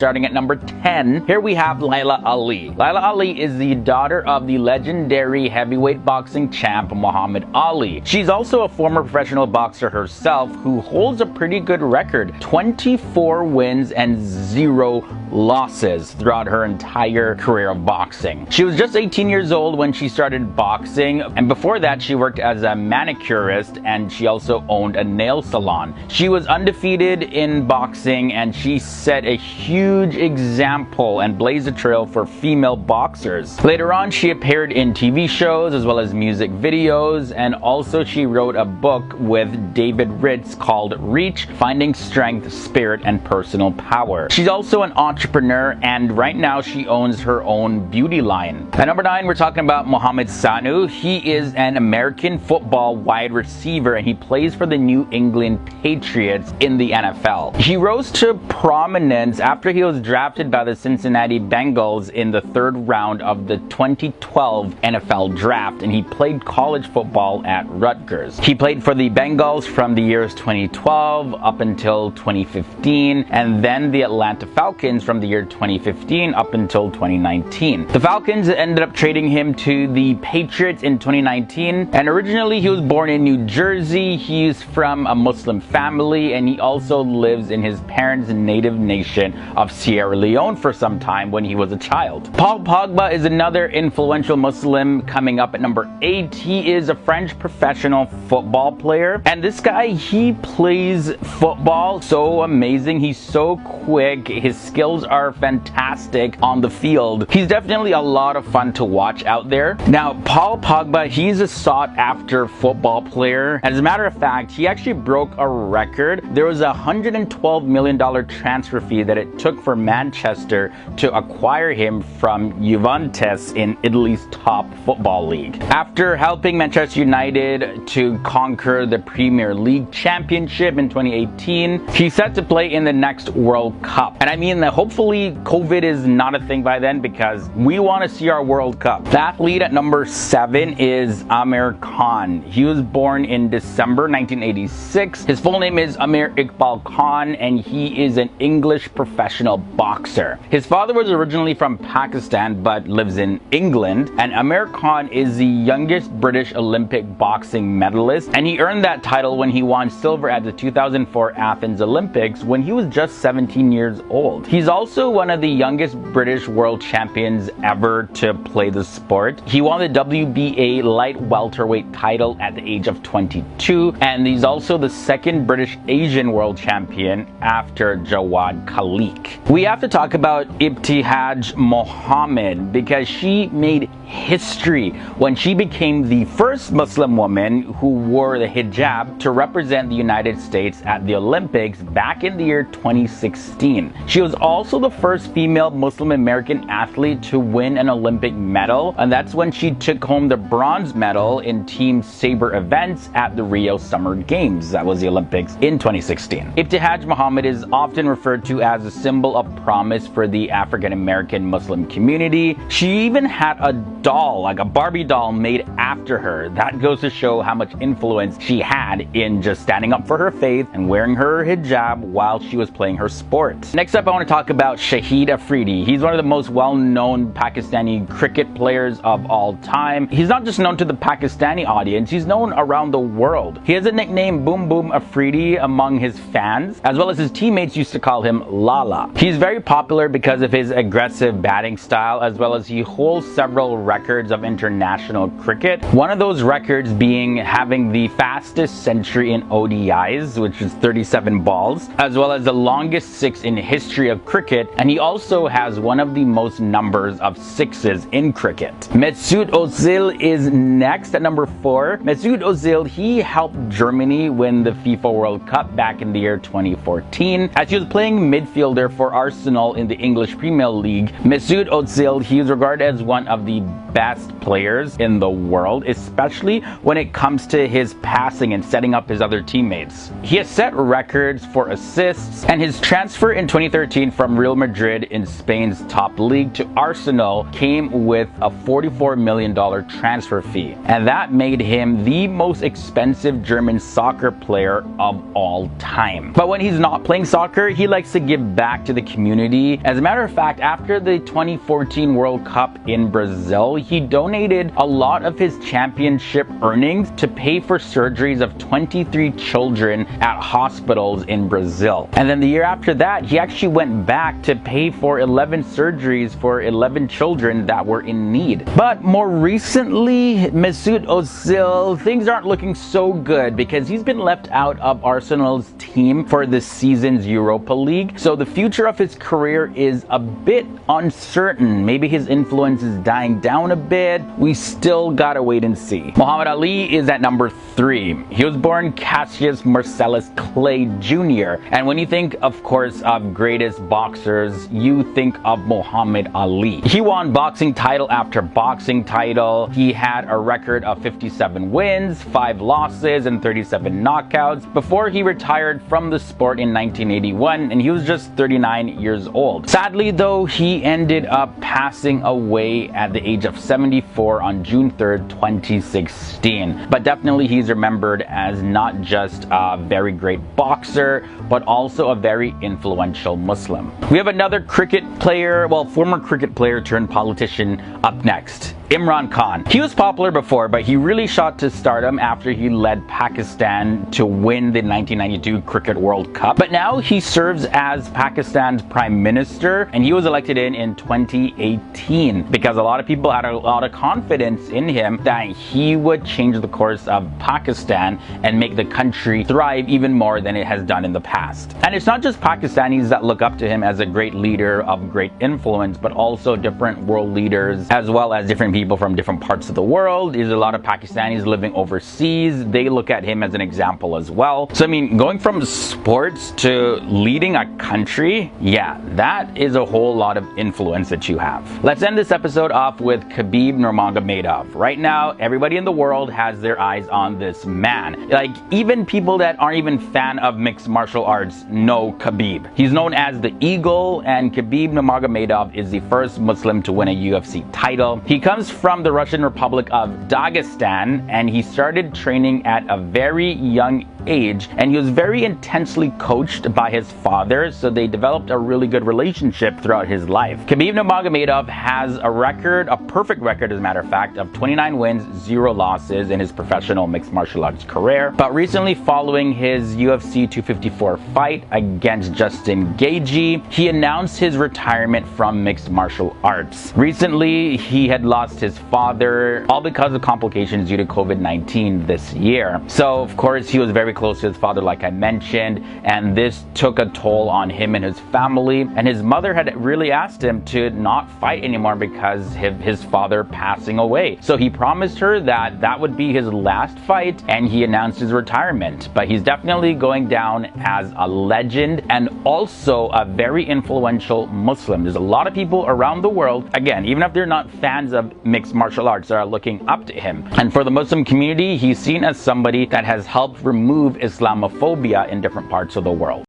Starting at number 10, here we have Laila Ali. Laila Ali is the daughter of the legendary heavyweight boxing champ Muhammad Ali. She's also a former professional boxer herself who holds a pretty good record, 24 wins and 0 losses throughout her entire career of boxing. She was just 18 years old when she started boxing, and before that she worked as a manicurist and she also owned a nail salon. She was undefeated in boxing and she set a huge example and blazed a trail for female boxers. Later on, she appeared in TV shows as well as music videos, and also she wrote a book with David Ritz called Reach: Finding Strength, Spirit, and Personal Power. She's also an entrepreneur, and right now she owns her own beauty line. At number 9, we're talking about Mohamed Sanu. He is an American football wide receiver and he plays for the New England Patriots in the NFL. He rose to prominence after he was drafted by the Cincinnati Bengals in the 3rd round of the 2012 NFL Draft, and he played college football at Rutgers. He played for the Bengals from the years 2012 up until 2015, and then the Atlanta Falcons from the year 2015 up until 2019. The Falcons ended up trading him to the Patriots in 2019, and originally he was born in New Jersey. He's from a Muslim family, and he also lives in his parents' native nation of Sierra Leone for some time when he was a child. Paul Pogba is another influential Muslim coming up at number 8. He is a French professional football player, and this guy, he plays football so amazing. He's so quick. His skills are fantastic on the field. He's definitely a lot of fun to watch out there. Now, Paul Pogba, he's a sought-after football player. As a matter of fact, he actually broke a record. There was a $112 million transfer fee that it took for Manchester to acquire him from Juventus in Italy's top football league. After helping Manchester United to conquer the Premier League Championship in 2018, he's set to play in the next World Cup. And I mean that hopefully COVID is not a thing by then, because we want to see our World Cup. The athlete at number 7 is Amir Khan. He was born in December 1986. His full name is Amir Iqbal Khan, and he is an English professional boxer. His father was originally from Pakistan but lives in England, and Amir Khan is the youngest British Olympic boxing medalist, and he earned that title when he won silver at the 2004 Athens Olympics when he was just 17 years old. He's also one of the youngest British world champions ever to play the sport. He won the WBA light welterweight title at the age of 22, and he's also the 2nd British Asian world champion after Jawad Khalik. We have to talk about Ibtihaj Mohammed because she made history when she became the first Muslim woman who wore the hijab to represent the United States at the Olympics back in the year 2016. She was also the first female Muslim American athlete to win an Olympic medal, and that's when she took home the bronze medal in team saber events at the Rio Summer Games. That was the Olympics in 2016. Ibtihaj Mohammed is often referred to as a symbol of promise for the African American Muslim community. She even had a doll, like a Barbie doll, made after her. That goes to show how much influence she had in just standing up for her faith and wearing her hijab while she was playing her sport. Next up, I want to talk about Shahid Afridi. He's one of the most well-known Pakistani cricket players of all time. He's not just known to the Pakistani audience, he's known around the world. He has a nickname Boom Boom Afridi among his fans, as well as his teammates used to call him Lala. He's very popular because of his aggressive batting style, as well as he holds several records of international cricket. One of those records being having the fastest century in ODIs, which is 37 balls, as well as the longest 6 in history of cricket, and he also has one of the most numbers of 6s in cricket. Mesut Ozil is next at number 4. Mesut Ozil, he helped Germany win the FIFA World Cup back in the year 2014. As he was playing midfielder for Arsenal in the English Premier League, Mesut Ozil, he is regarded as one of the best players in the world, especially when it comes to his passing and setting up his other teammates. He has set records for assists, and his transfer in 2013 from from Real Madrid in Spain's top league to Arsenal came with a $44 million transfer fee, and that made him the most expensive German soccer player of all time. But when he's not playing soccer, he likes to give back to the community. As a matter of fact, after the 2014 World Cup in Brazil, he donated a lot of his championship earnings to pay for surgeries of 23 children at hospitals in Brazil. And then the year after that, he actually went back to pay for 11 surgeries for 11 children that were in need. But more recently, Mesut Ozil, things aren't looking so good because he's been left out of Arsenal's team for this season's Europa League. So the future of his career is a bit uncertain. Maybe his influence is dying down a bit. We still gotta wait and see. Muhammad Ali is at number 3. He was born Cassius Marcellus Clay Jr. And when you think, of course, of greatest boxers, you think of Muhammad Ali. He won boxing title after boxing title. He had a record of 57 wins, 5 losses, and 37 knockouts before he retired from the sport in 1981, and he was just 39 years old. Sadly though, he ended up passing away at the age of 74 on June 3rd, 2016. But definitely he's remembered as not just a very great boxer, but also a very influential Muslim. We have another cricket player, well, former cricket player turned politician up next. Imran Khan. He was popular before, but he really shot to stardom after he led Pakistan to win the 1992 Cricket World Cup. But now he serves as Pakistan's Prime Minister, and he was elected in 2018 because a lot of people had a lot of confidence in him that he would change the course of Pakistan and make the country thrive even more than it has done in the past. And it's not just Pakistanis that look up to him as a great leader of great influence, but also different world leaders as well as different people from different parts of the world. There's a lot of Pakistanis living overseas. They look at him as an example as well. So I mean, going from sports to leading a country, yeah, that is a whole lot of influence that you have. Let's end this episode off with Khabib Nurmagomedov. Right now, everybody in the world has their eyes on this man. Like, even people that aren't even fan of mixed martial arts know Khabib. He's known as the Eagle, and Khabib Nurmagomedov is the first Muslim to win a UFC title. He comes from the Russian Republic of Dagestan, and he started training at a very young age, and he was very intensely coached by his father, so they developed a really good relationship throughout his life. Khabib Nurmagomedov has a record, a perfect record as a matter of fact, of 29 wins, 0 losses in his professional mixed martial arts career. But recently, following his UFC 254 fight against Justin Gaethje, he announced his retirement from mixed martial arts. Recently, he had lost his father, all because of complications due to COVID-19 this year. So of course he was very close to his father, like I mentioned, and this took a toll on him and his family. And his mother had really asked him to not fight anymore because of his father passing away. So he promised her that that would be his last fight, and he announced his retirement. But he's definitely going down as a legend and also a very influential Muslim. There's a lot of people around the world, again, even if they're not fans of mixed martial arts, that are looking up to him. And for the Muslim community, he's seen as somebody that has helped remove Islamophobia in different parts of the world.